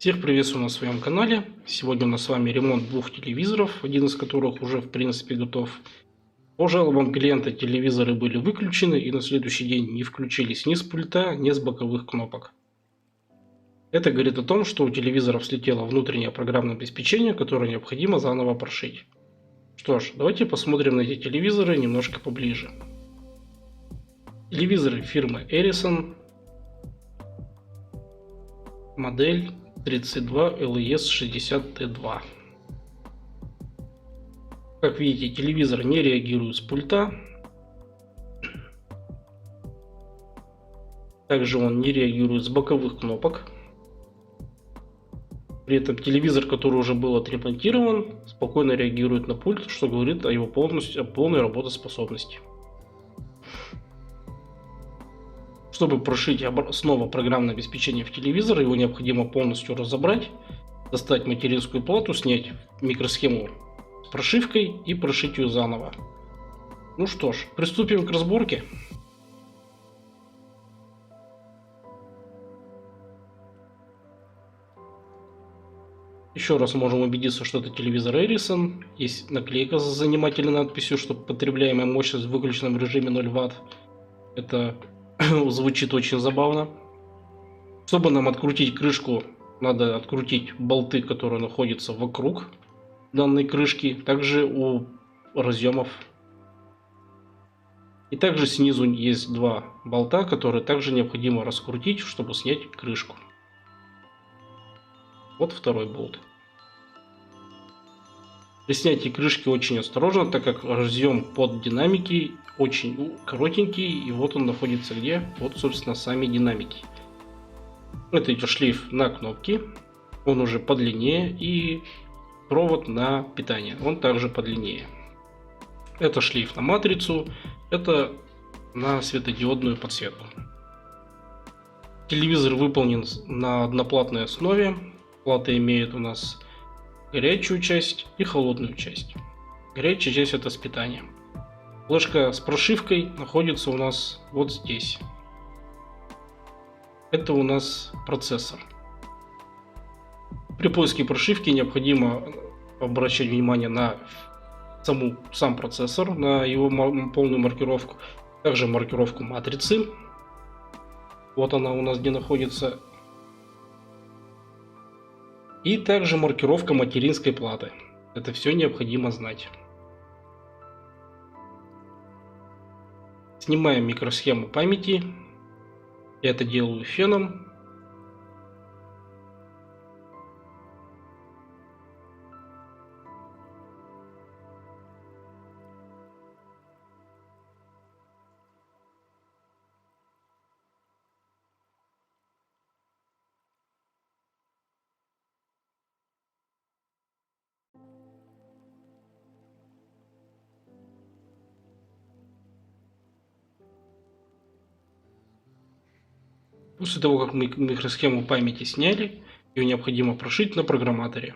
Всех приветствую на своем канале. Сегодня у нас с вами ремонт двух телевизоров, один из которых уже в принципе готов. По жалобам клиента телевизоры были выключены и на следующий день не включились ни с пульта, ни с боковых кнопок. Это говорит о том, что у телевизоров слетело внутреннее программное обеспечение, которое необходимо заново прошить. Что ж, давайте посмотрим на эти телевизоры немножко поближе. Телевизоры фирмы Edison, модель 32 LES60T2. Как видите, телевизор не реагирует с пульта. Также он не реагирует с боковых кнопок. При этом телевизор, который уже был отремонтирован, спокойно реагирует на пульт, что говорит о его полной работоспособности. Чтобы прошить снова программное обеспечение в телевизор, его необходимо полностью разобрать, достать материнскую плату, снять микросхему с прошивкой и прошить ее заново. Ну что ж, приступим к разборке. Еще раз можем убедиться, что это телевизор Edison. Есть наклейка с занимательной надписью, что потребляемая мощность в выключенном режиме 0 Вт. Это звучит очень забавно. Чтобы нам открутить крышку, надо открутить болты, которые находятся вокруг данной крышки, также у разъемов. И также снизу есть два болта, которые также необходимо раскрутить, чтобы снять крышку. Вот второй болт. При снятии крышки очень осторожно, так как разъем под динамики очень коротенький, и вот он находится где? Вот, собственно, сами динамики. Это идет шлейф на кнопки, он уже подлиннее, и провод на питание, он также подлиннее. Это шлейф на матрицу, это на светодиодную подсветку. Телевизор выполнен на одноплатной основе. Плата имеет у нас горячую часть и холодную часть. Горячая часть — это с питанием. Флешка с прошивкой находится у нас вот здесь. Это у нас процессор. При поиске прошивки необходимо обращать внимание на сам процессор, на его полную маркировку, также маркировку матрицы. Вот она у нас где находится. И также маркировка материнской платы. Это все необходимо знать. Снимаем микросхему памяти. Я это делаю феном. После того, как мы микросхему памяти сняли, ее необходимо прошить на программаторе.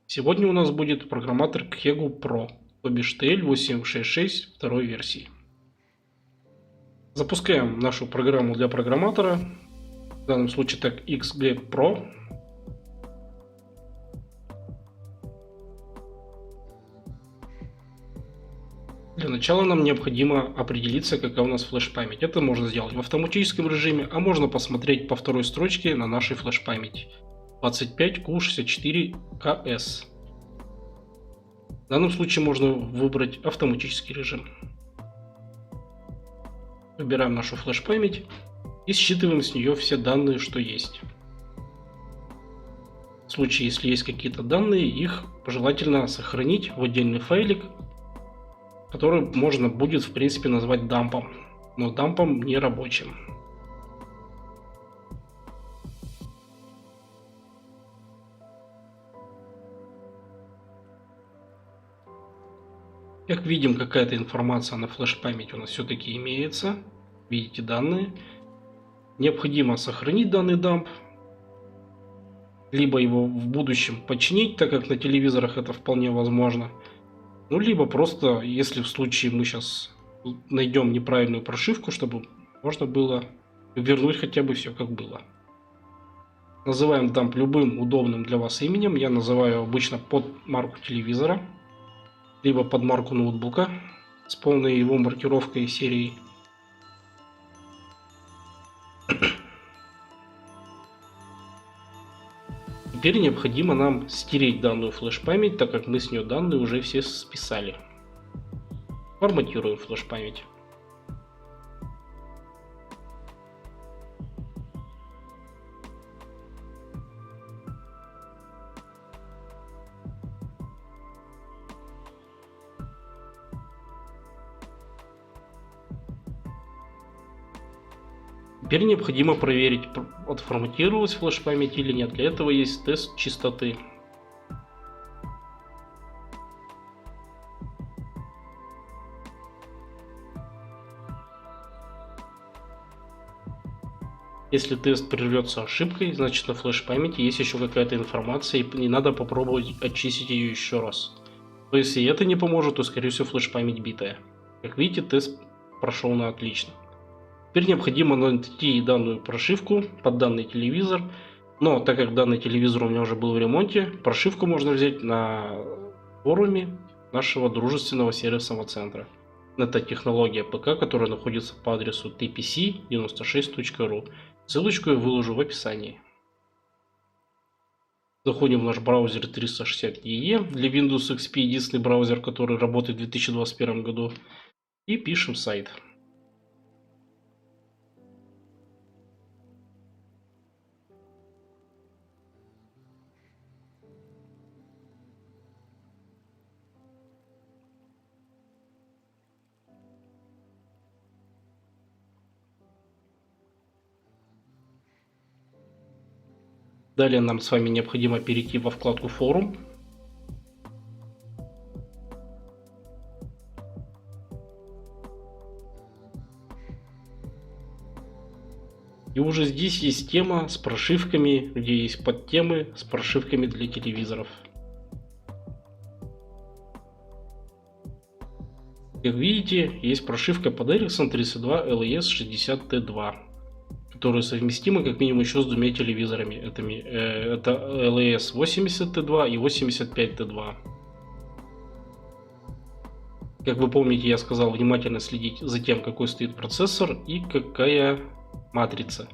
Сегодня у нас будет программатор Kegou Pro, то бишь TL866 второй версии. Запускаем нашу программу для программатора, в данном случае так XG Pro. Для начала нам необходимо определиться, какая у нас флеш-память. Это можно сделать в автоматическом режиме, а можно посмотреть по второй строчке на нашей флеш-памяти 25Q64KS. В данном случае можно выбрать автоматический режим. Выбираем нашу флеш-память и считываем с нее все данные, что есть. В случае, если есть какие-то данные, их желательно сохранить в отдельный файлик, который можно будет в принципе назвать дампом, но дампом не рабочим. Как видим, какая-то информация на флеш-памяти у нас все-таки имеется. Видите данные. Необходимо сохранить данный дамп, либо его в будущем починить, так как на телевизорах это вполне возможно. Ну, либо просто, если в случае мы сейчас найдем неправильную прошивку, чтобы можно было вернуть хотя бы все как было. Называем дамп любым удобным для вас именем. Я называю обычно под марку телевизора, либо под марку ноутбука с полной его маркировкой и серией. Теперь необходимо нам стереть данную флеш-память, так как мы с нее данные уже все списали. Форматируем флеш-память. Теперь необходимо проверить, отформатировалась флеш-память или нет. Для этого есть тест чистоты. Если тест прервется ошибкой, значит на флеш-памяти есть еще какая-то информация, и надо попробовать очистить ее еще раз. Но если это не поможет, то скорее всего флеш-память битая. Как видите, тест прошел на отлично. Теперь необходимо найти данную прошивку под данный телевизор. Но так как данный телевизор у меня уже был в ремонте, прошивку можно взять на форуме нашего дружественного сервисного центра. Это технология ПК, которая находится по адресу tpc96.ru. Ссылочку я выложу в описании. Заходим в наш браузер 360EE. Для Windows XP единственный браузер, который работает в 2021 году. И пишем сайт. Далее нам с вами необходимо перейти во вкладку «Форум». И уже здесь есть тема с прошивками, где есть подтемы с прошивками для телевизоров. Как видите, есть прошивка под Ericsson 32 LES60T2, которые совместимы как минимум еще с двумя телевизорами. Это LES 80T2 и 85T2. Как вы помните, я сказал внимательно следить за тем, какой стоит процессор и какая матрица.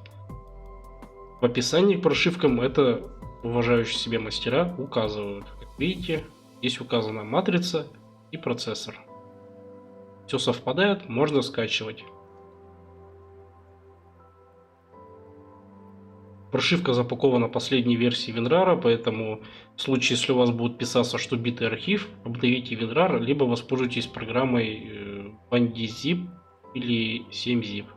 В описании к прошивкам это уважающие себя мастера указывают. Как видите, здесь указана матрица и процессор. Все совпадает, можно скачивать. Прошивка запакована последней версией WinRAR, поэтому в случае, если у вас будет писаться, что битый архив, обновите WinRAR, либо воспользуйтесь программой BandiZip или 7zip.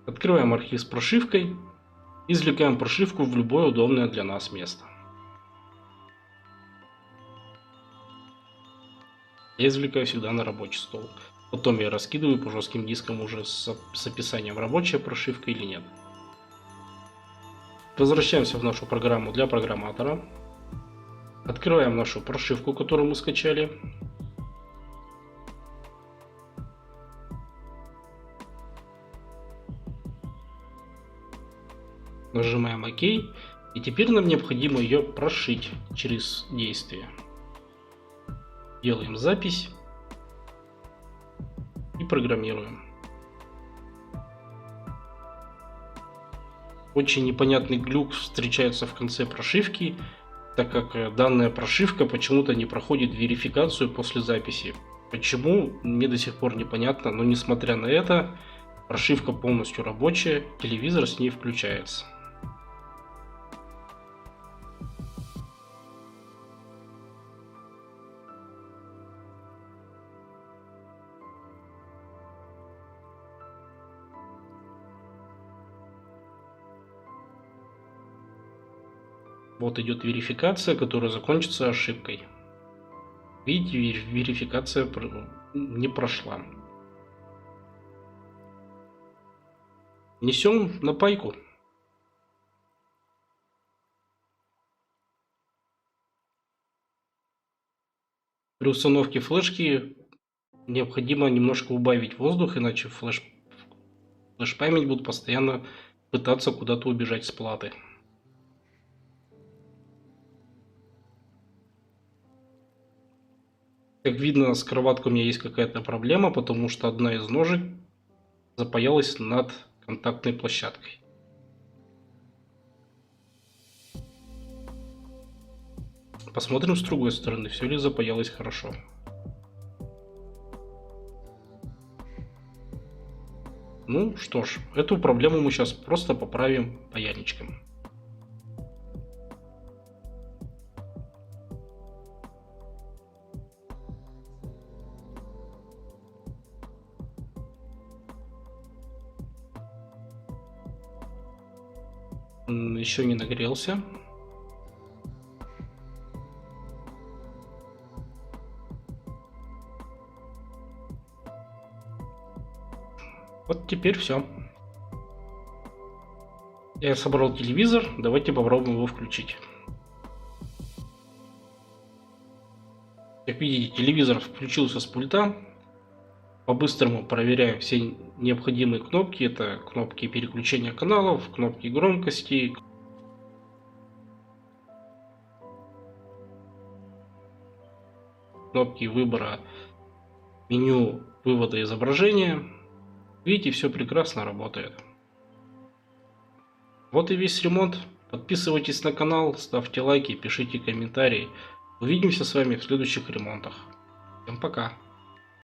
Открываем архив с прошивкой, извлекаем прошивку в любое удобное для нас место. Я извлекаю всегда на рабочий стол. Потом я раскидываю по жестким дискам уже с описанием, рабочая прошивка или нет. Возвращаемся в нашу программу для программатора. Открываем нашу прошивку, которую мы скачали. Нажимаем ОК. И теперь нам необходимо ее прошить через действие. Делаем запись и программируем. Очень непонятный глюк встречается в конце прошивки, так как данная прошивка почему-то не проходит верификацию после записи. Почему, мне до сих пор непонятно, но несмотря на это, прошивка полностью рабочая, телевизор с ней включается. Вот идет верификация, которая закончится ошибкой. Видите, верификация не прошла. Несем на пайку. При установке флешки необходимо немножко убавить воздух, иначе флеш-память будет постоянно пытаться куда-то убежать с платы. Как видно, с кроваткой у меня есть какая-то проблема, потому что одна из ножек запаялась над контактной площадкой. Посмотрим с другой стороны, все ли запаялось хорошо. Ну что ж, эту проблему мы сейчас просто поправим паяльничком. Еще не нагрелся. Вот теперь все. Я собрал телевизор, давайте попробуем его включить. Как видите, телевизор включился с пульта. По-быстрому проверяем все необходимые кнопки. Это кнопки переключения каналов, кнопки громкости, кнопки выбора меню вывода изображения. Видите, все прекрасно работает. Вот и весь ремонт. Подписывайтесь на канал, ставьте лайки, пишите комментарии. Увидимся с вами в следующих ремонтах. Всем пока.